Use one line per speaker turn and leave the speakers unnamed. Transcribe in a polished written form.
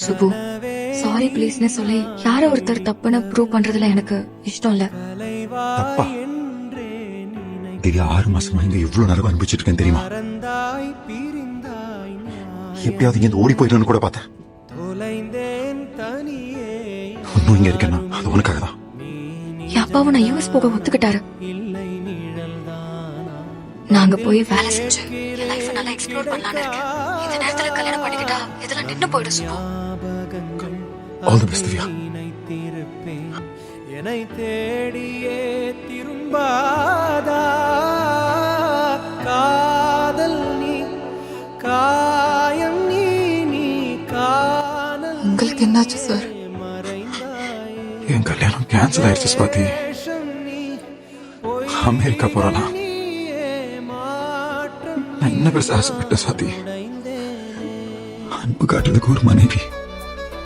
Subu, sorry ப்ளீஸ்னு சொல்லி யாரோ ஒருத்தர் தப்புன்னு ப்ரூவ் பண்றதுல எனக்கு இஷ்டம் இல்ல.
தப்பா? திவ்யா 6 மாசமா இங்க இவ்வளவு நேரம் அனுப்பிச்சிட்டு இருக்கேன் தெரியுமா? எப்படியாவது இங்க ஓடி போயிடணும்னு கூட பார்த்தேன். ஒன்னும் இங்க இருக்கேன்னா அது உனக்காக தான்.
என் அப்பாவும் நான் யூஎஸ் போக ஒத்துக்கிட்டாரு. நாங்க போய் வேலை செஞ்சு என் லைஃப் நல்லா எக்ஸ்ப்ளோர் பண்ணலாம்னு இருக்கேன். இந்த நேரத்துல கல்யாணம் பண்ணிக்கிட்டா இதெல்லாம் நின்னு போயிடும் Subbu.
All the best Divya.
என்னை தேடியே திரும்பாதா காதல் நீ காயம் நீ காணல்.
உங்களுக்கு என்னாச்சு சார்?
என் கல்யாணம் கேன்சல் ஆயிடுச்சு ஸ்வாதி. அமெரிக்கா போறலாம். நான் என்ன பேச ஆசைப்பட்ட சாதி, அன்பு காட்டுறதுக்கு ஒரு மனைவி,